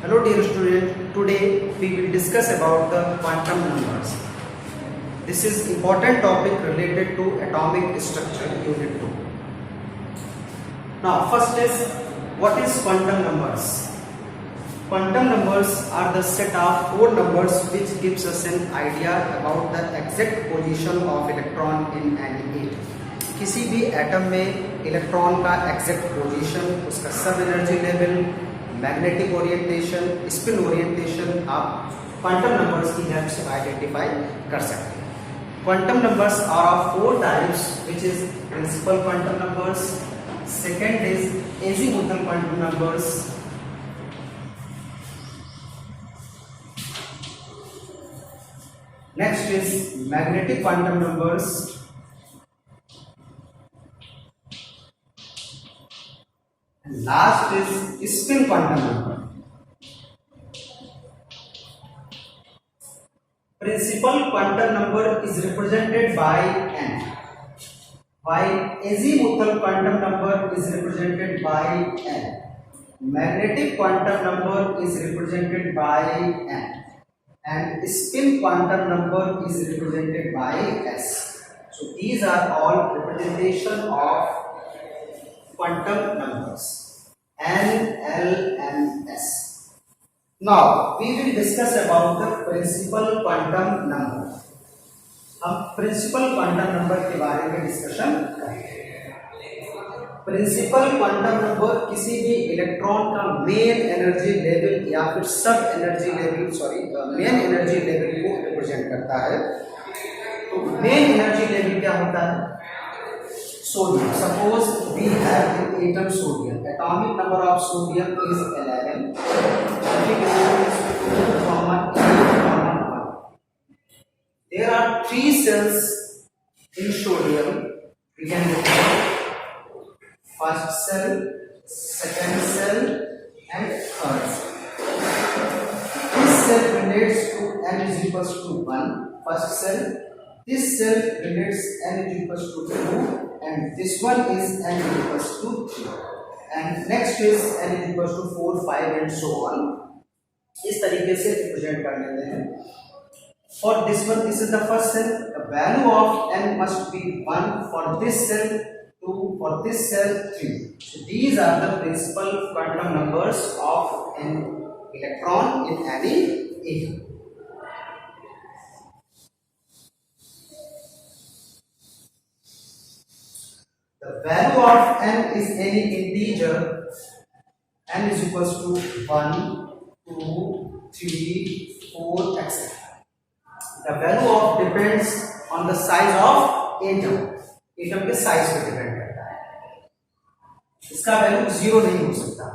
Hello dear student, today we will discuss about the quantum numbers. This is important topic related to atomic structure unit 2. Now first is, what is quantum numbers? Quantum numbers are the set of four numbers which gives us an idea about the exact position of electron in any atom. किसी भी atom में electron का exact position, उसका सब energy level, magnetic orientation, spin orientation आप quantum numbers की help से identify कर सकते हैं। Quantum numbers are of four types which is principal quantum numbers, second is azimuthal quantum numbers, next is magnetic quantum numbers, last is spin quantum number. Principal quantum number is represented by n, while azimuthal quantum number is represented by n. Magnetic quantum number is represented by n, and spin quantum number is represented by s. So these are all representation of quantum numbers n, l and s. Now we will discuss about the principal quantum number. हम principal quantum number के बारे में discussion करेंगे। Principal quantum number किसी भी electron का main energy level या फिर सब energy level main energy level को रिप्रेजेंट करता है। तो मेन एनर्जी लेवल क्या होता है? Sodium. Suppose we have an atom sodium. Atomic number of sodium is 11. Atomic number is 2,8,1. There are 3 cells in sodium. We can look at first cell, second cell, and third cell. This cell relates to n is equals to 1. First cell. This cell relates n is equals to 2. And this one is n equals to 3, and next is n equals to 4, 5 and so on. इस तरीके से represent कर लेते हैं। For this one, this is the first cell. The value of n must be 1 for this cell, 2 for this cell, 3. So these are the principal quantum numbers of an electron in any atom. The value of n is any integer. N is equals to 1, 2, 3, 4, etc. The value of depends on the size of atom. Atom के size पे depend करता है। इसका value 0 नहीं हो सकता।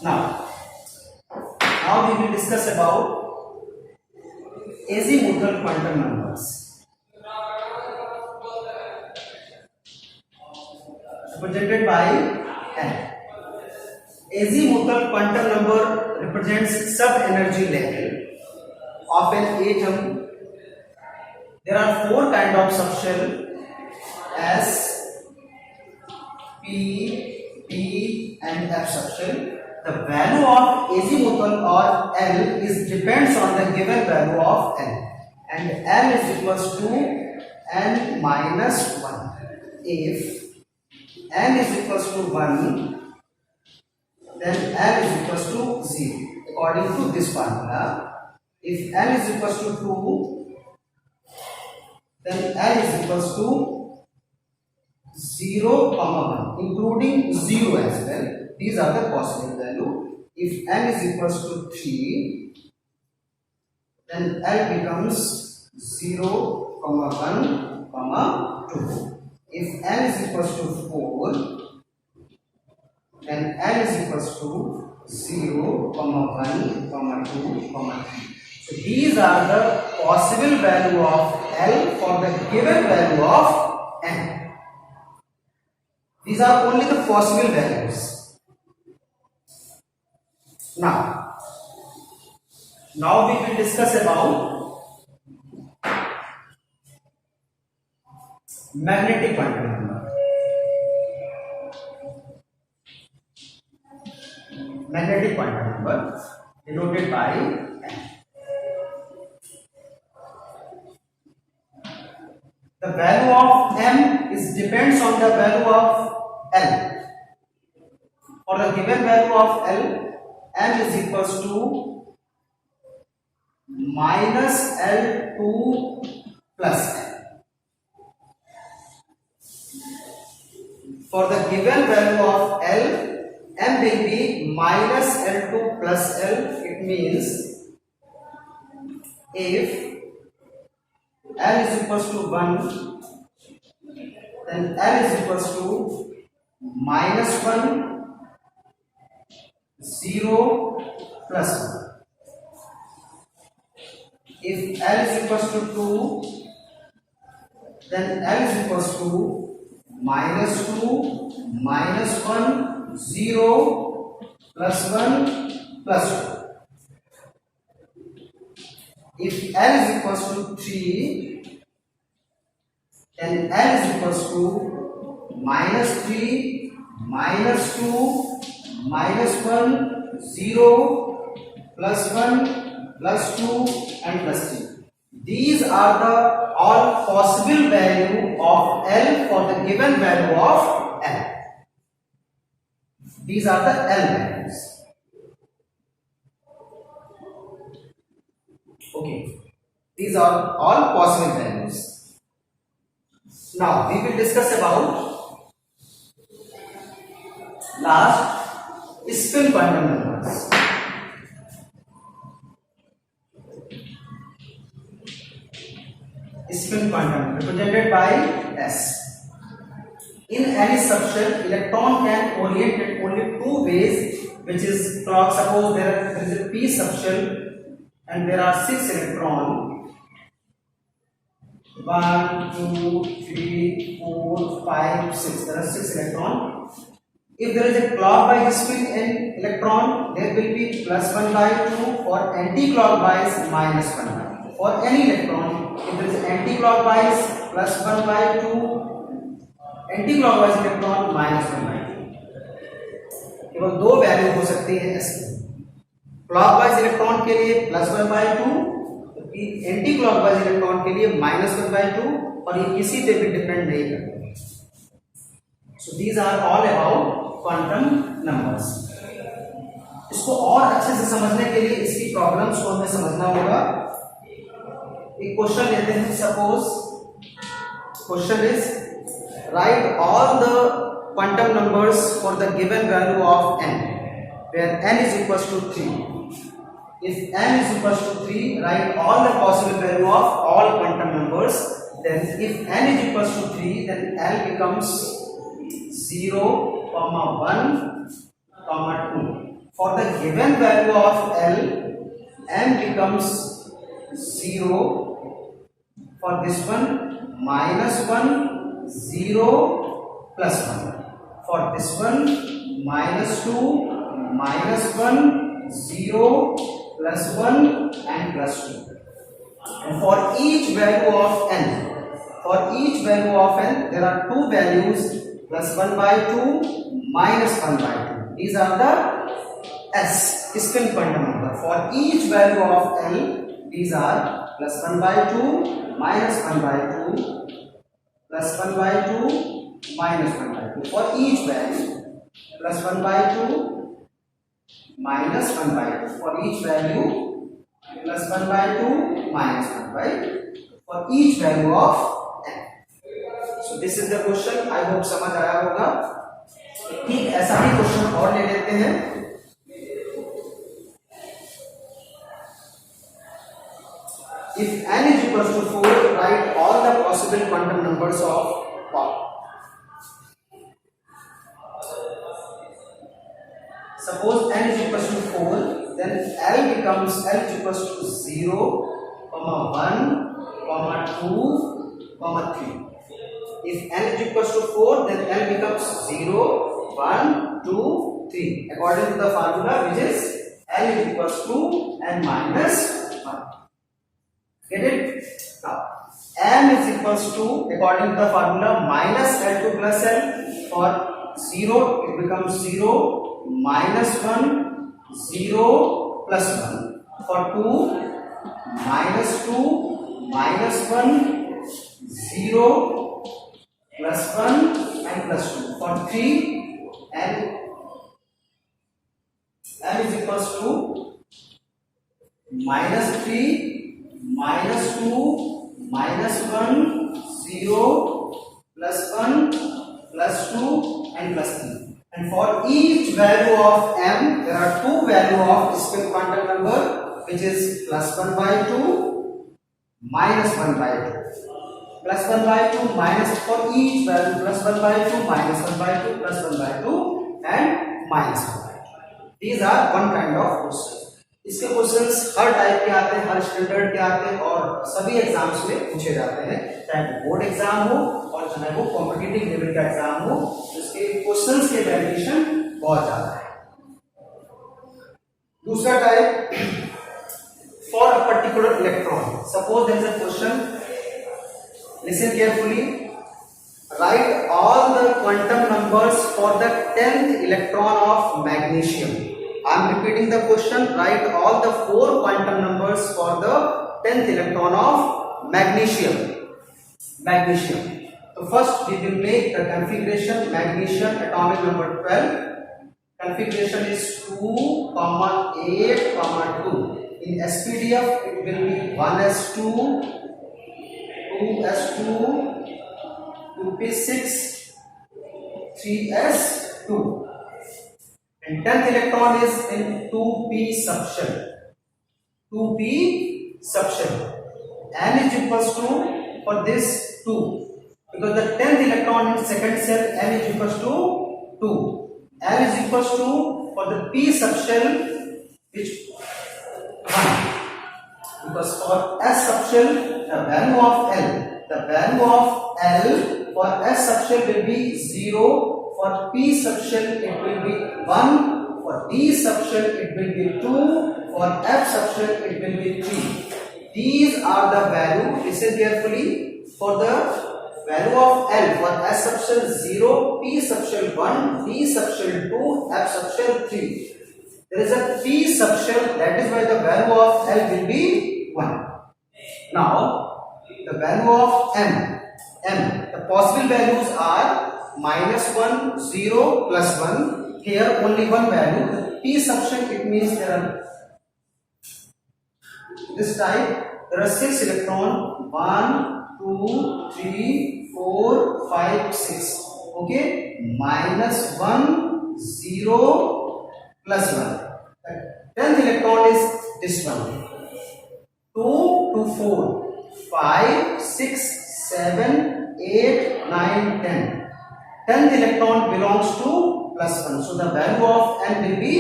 Now we will discuss about azimuthal quantum numbers. Represented by n. Azimuthal quantum number represents sub energy level of an atom. There are 4 kind of subshell: s, p, p and f subshell. The value of azimuthal or l is depends on the given value of n, and l is equals to n minus 1. If n is equals to 1, then l is equals to 0 according to this formula. If n is equals to 2, then l is equals to 0, 1 including 0 as well. These are the possible value. If n is equals to 3, then l becomes 0, 1, 2. If n is equals to 4, then n is equals to 0, 1, 2, 3. So these are the possible value of L for the given value of n. These are only the possible values. Now we will discuss about magnetic quantum number. magnetic quantum number denoted by n. The value of m is depends on the value of L. For the given value of L, m is equals to minus L2 plus n. For the given value of L, m will be minus L2 plus L. It means if L is equals to 1, then L is equals to minus 1, 0, plus 1. If L is equals to 2, then L is equals to minus 2, minus 1, 0, plus 1, plus 1. If L is equals to 3, then L is equals to minus 3, minus 2, minus 1, 0, plus 1, plus 2 and plus 3. These are the all possible value of L for the given value of L. These are the L values. Okay, these are all possible values. Now we will discuss about last spin quantum numbers. Spin quantum represented by S. In any subshell, electron can orient it only two ways, which is clock. Suppose there is a p subshell and there are 6 electrons. 1, 2, 3, 4, 5, 6. There are 6 electrons. If there is a clockwise spin in electron, there will be plus 1 by 2. For anti-clockwise, minus 1 by 2. For any electron, if there is anti-clockwise, plus 1 by 2. Anti-clockwise electron, minus 1 by 2. केवल दो value हो सकती है S की. Clockwise electron के लिए plus 1 by 2, जबकि anti clockwise electron के लिए माइनस 1 by 2, और ये किसी पे भी डिपेंड नहीं करते. So these are all about quantum numbers. इसको और अच्छे से समझने के लिए इसकी प्रॉब्लम्स को हमें समझना होगा. एक क्वेश्चन लेते हैं. Suppose question is right all the quantum numbers for the given value of n, where n is equals to 3. If n is equals to 3, write all the possible value of all quantum numbers. Then if n is equals to 3, then L becomes 0, 1, 2. For the given value of L, m becomes 0. For this one, minus 1, 0, plus 1. For this one, minus 2, minus 1, 0, plus 1 and plus 2. And for each value of n, there are two values, plus 1 by 2, minus 1 by 2. These are the S, spin quantum number. For each value of L, these are plus 1 by 2, minus 1 by 2, plus 1 by 2, minus 1 by 2. For each value, plus 1 by 2, minus 1 by 2. For each value, plus 1 by 2, minus 1 by 2. For each value of n. So this is the question. I hope समझ आया होगा. ठीक ऐसा ही question और ले लेते हैं. If n is equals to 4, write all the possible quantum numbers of quark. Suppose n is equals to 4, then L becomes L is equals to 0, 1, 2, 3. If n is equals to 4, then L becomes 0, 1, 2, 3. According to the formula, which is L is equals to n minus 1. Get it? Now, m is equals to, according to the formula, minus L2 plus L. For 0, it becomes 0, minus 1, 0 plus 1. For 2, minus 2 minus 1, 0 plus 1 and plus 2. For 3, m is equals to minus 3 minus 2 minus 1, 0 plus 1 plus 2 and plus 3. And for each value of m, there are two value of spin quantum number, which is plus 1 by 2, minus 1 by 2. Plus 1 by 2, minus for each value, plus 1 by 2, minus 1 by 2, plus 1 by 2 and minus 1 by 2. These are one kind of questions. इसके questions हर type के आते हैं, हर standard के आते हैं और सभी exams में पूछे जाते हैं, चाहे बोर्ड एग्जाम हो और चाहे वो कॉम्पिटिटिव लेवल का एग्जाम हो, इसके क्वेश्चंस के वेरिएशन बहुत ज्यादा है। दूसरा type, for a particular electron, suppose there is a question, listen carefully, write all the quantum numbers for the 10th electron of magnesium. I am repeating the question. Write all the 4 quantum numbers for the 10th electron of magnesium. So first we will make the configuration. Magnesium atomic number 12. Configuration is 2,8,2. In SPDF it will be 1s2, 2s2, 2p6, 3s2. And 10th electron is in 2p subshell. 2p subshell. M is equals to, for this 2, because the 10th electron in second cell, M is equals to 2. M is equals to, for the p subshell, which 1. Because for s subshell, the value of L for s subshell will be 0. For p subshell it will be 1, for d subshell it will be 2, for f subshell it will be 3. These are the value, listen carefully, for the value of L, for s subshell 0, p subshell 1, d subshell 2, f subshell 3. There is a p subshell, that is why the value of L will be 1. Now the value of m, the possible values are -1, 0, +1. Here only one value. The p subshell, it means there are this type. There are 6 electron. 1, 2, 3, 4, 5, 6. Okay. -1, 0, +1. The 10th electron is this one. 2 to 4, 5, 6, 7, 8, 9, 10. 10th electron belongs to +1, so the value of n will be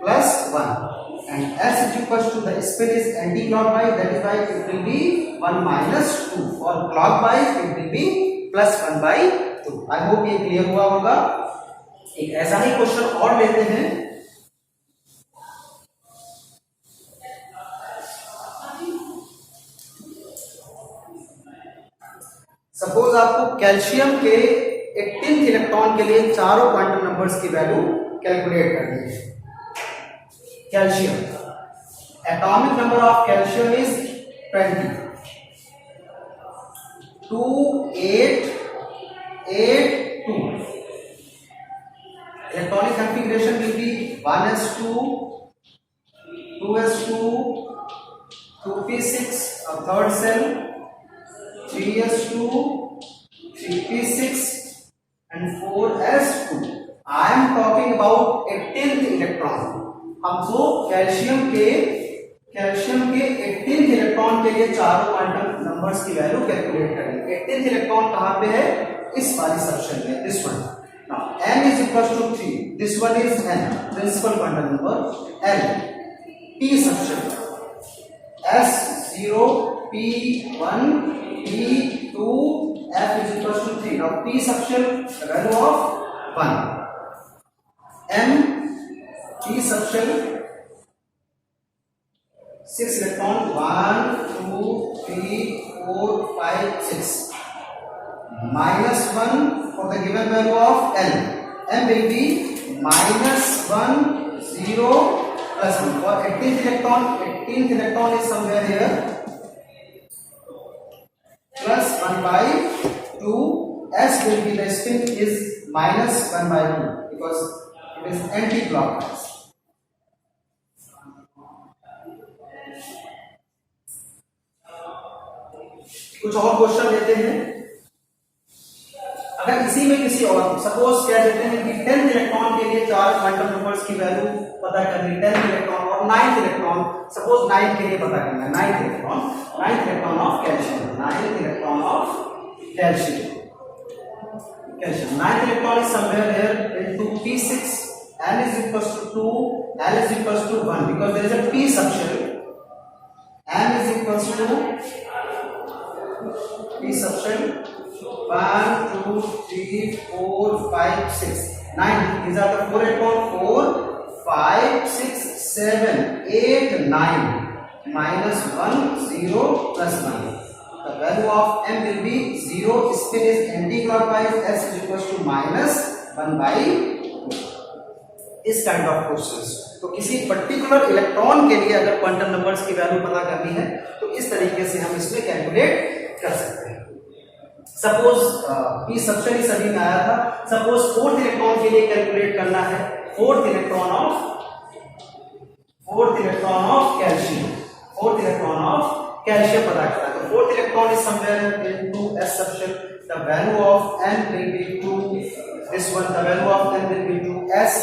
+1. And s is equals to, the spin is anti-clockwise, that is why it will be 1 minus 2. For clockwise it will be +1 by 2. I hope ये clear हुआ होगा. एक ऐसा ही question और लेते हैं. Suppose आपको calcium के 18th इलेक्ट्रॉन के लिए चारों क्वांटम नंबर्स की वैल्यू कैलकुलेट करनी है. Calcium, atomic number of calcium is 20. 2, 8, 8, 2. Electronic configuration will be 1s2, 2s2, 2p6, a third cell, 3s2, 3p6 and 4s2. I am talking about 18th electron. हमको calcium के 18th electron के लिए चारों quantum numbers की value calculate करनी है. 18th electron कहां पे है? इस वाली सेक्शन में, this one. Now m is equals to 3. This one is n, principal quantum number. l, p section, s0, p1, p2, f is equals to 3. Now p subshell, the value of 1. m, p subshell, 6 electron, 1, 2, 3, 4, 5, 6. -1 for the given value of L. M will be -1, 0, plus 1. For 18th electron is somewhere here plus 1 by 2. S will be the spin is minus 1 by 2 because it is anti-clockwise. कुछ और question लेते हैं। अगर इसी में किसी और suppose क्या देते हैं कि 10th इलेक्ट्रॉन के लिए चार क्वांटम नंबर्स की वैल्यू पता करनी, 10th इलेक्ट्रॉन और 9th इलेक्ट्रॉन, सपोज 9th के लिए पता करना, 9th electron of calcium, 9th electron of calcium, 9th electron is somewhere here into P6, N is equals to 2, L is equals to 1 because there is a P subshell. M is equals to P subshell 1, 2, 3, 4, 5, 6, 9. These are the 4 electrons. 4, 5, 6, 7, 8, 9. Minus 1, 0, plus 1. The value of M will be 0. Spin is anti-clockwise. S is equals to minus 1 by 2. इस kind of questions, तो किसी particular electron के लिए अगर quantum numbers की value पता करनी है तो इस तरीके से हम इसमें कैलकुलेट कर सकते हैं। सपोज पी सबशेल सभी में आया था। सपोज 4th इलेक्ट्रॉन के लिए कैलकुलेट करना है, 4th इलेक्ट्रॉन ऑफ कैल्शियम पता करना है। तो 4th electron is somewhere into S subshell, the value of n will be 2, this one the value of n will be 2s,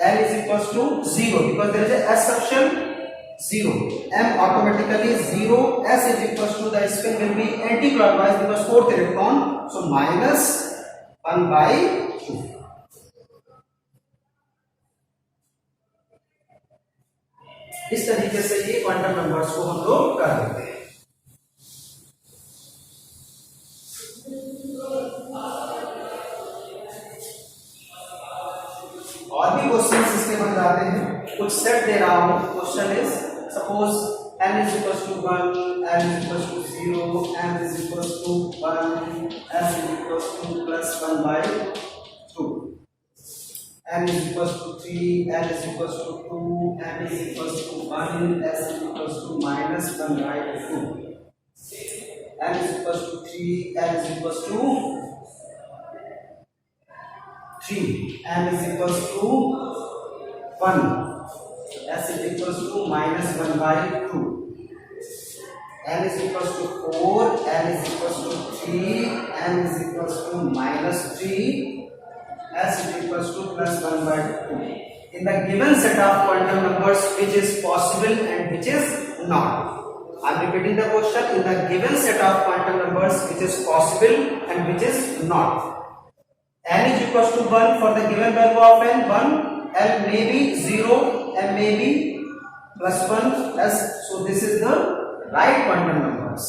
n is equals to 0 because there is a s subshell 0, m automatically 0, s is equals to the spin will be anti-clockwise because 4th electron, so minus 1 by 2. इस तरीके से ये quantum numbers को हम लोग कर देते हैं। और भी क्वेश्चंस इसके बन जाते हैं। कुछ सेट दे रहा हूं। Question is suppose n is equals to 1, n is equals to 0, n is equals to 1, s is equals to plus 1 by 2, n is equals to 3, n is equals to 2, n is equals to 1, s is equals to minus 1 by 2, n is equals to 3, n is equals to 3, n is equals to 1, s is equals to minus 1 by 2, n is equals to 4, n is equals to 3, n is equals to minus 3, s is equals to plus 1 by 2. In the given set of quantum numbers, which is possible and which is not? I am repeating the question. In the given set of quantum numbers, which is possible and which is not? N is equals to 1 for the given value of n, 1, L may be 0, M may be plus 1, S. So this is the right quantum numbers.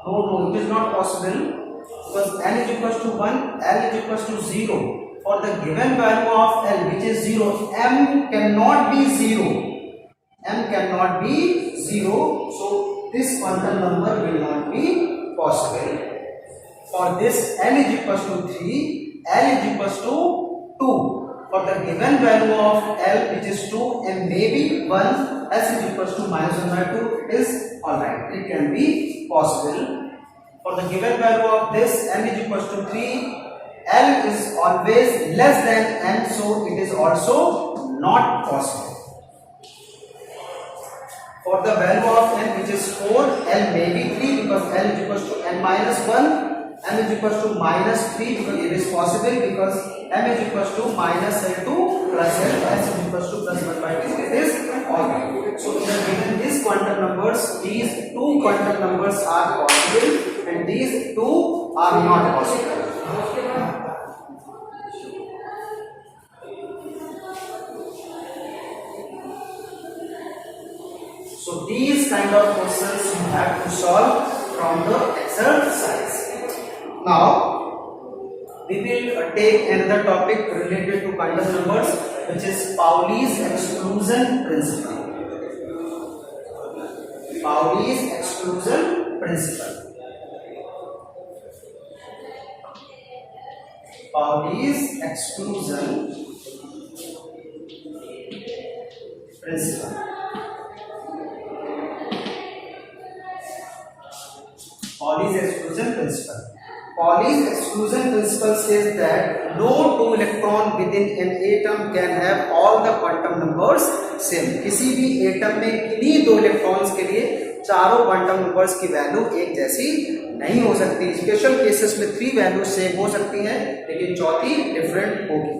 No, it is not possible because N is equals to 1, L is equals to 0. For the given value of L, which is 0, M cannot be 0. M cannot be 0. So this quantum number will not be possible. For this, N is equals to 3, L is equals to 2. For the given value of L, which is 2, M may be 1, S is equals to minus 1 by 2. It is alright. It can be possible. For the given value of this, N is equals to 3, L is always less than N, so it is also not possible. For the value of N, which is 4, L may be 3 because L is equals to N minus 1. M is equals to minus 3 because it is possible because M is equals to minus L to plus L, S is equals to plus 1 by 2. It is alright. So given these quantum numbers, these two quantum numbers are possible and these two are not possible. So these kind of questions you have to solve from the exercise. Now we will take another topic related to quantum numbers, which is Pauli's exclusion principle. Pauli's exclusion principle. Pauli's exclusion principle. Pauli's exclusion principle. Pauli's exclusion principle says that no two electron within an atom can have all the quantum numbers same. किसी भी atom में किन्हीं दो electrons के लिए चारों quantum numbers की value एक जैसी नहीं हो सकती. स्पेशल केसेस में 3 वैल्यू सेम हो सकती हैं, लेकिन चौथी डिफरेंट होगी.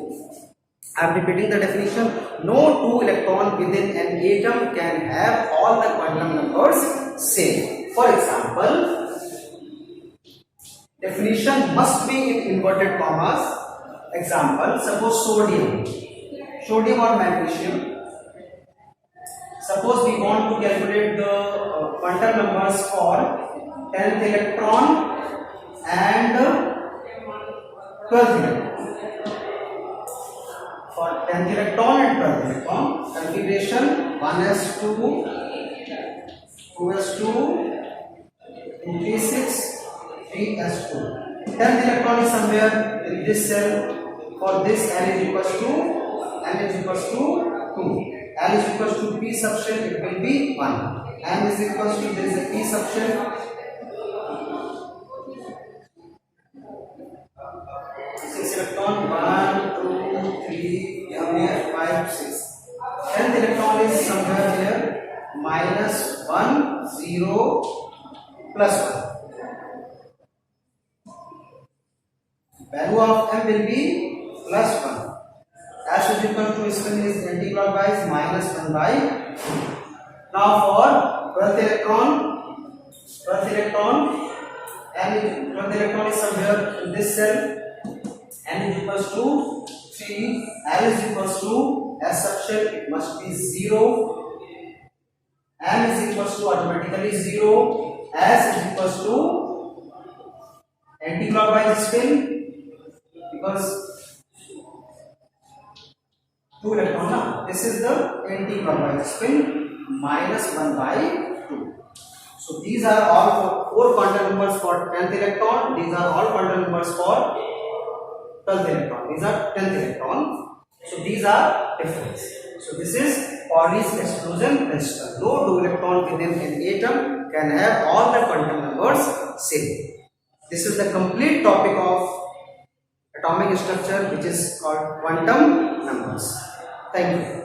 I am repeating the definition. No two electron within an atom can have all the quantum numbers same. For example, definition must be in inverted commas. Example, suppose sodium or magnesium. Suppose we want to calculate the quantum numbers for 10th electron and 12th electron. For 10th electron and 12th electron, configuration 1s2, 2s2, 2p6, 3s2. 10th electron is somewhere in this cell. For this, n is equals to 2. L is equals to p subshell, it will be 1. M is equals to, there is a p subshell. 6 electron, 1, 2, 3, here 5, 6. 10th electron is somewhere here, -1, 0, +1. Value of m will be +1. As is equal to spin is anti-clockwise, -1/2. Now for 12th electron, and 12th electron is somewhere in this cell. N is equals to 3, L is equals to S subshell, it must be 0. M is equals to automatically 0. S is equals to anti-clockwise spin, because 2 electron now. This is the anti-clockwise spin, -1/2. So these are all 4 quantum numbers for 10th electron. These are all quantum numbers for 12th electron. These are 10th electron. So these are different. So this is Pauli's exclusion principle. No two electron within an atom can have all the quantum numbers same. This is the complete topic of atomic structure, which is called quantum numbers. Thank you.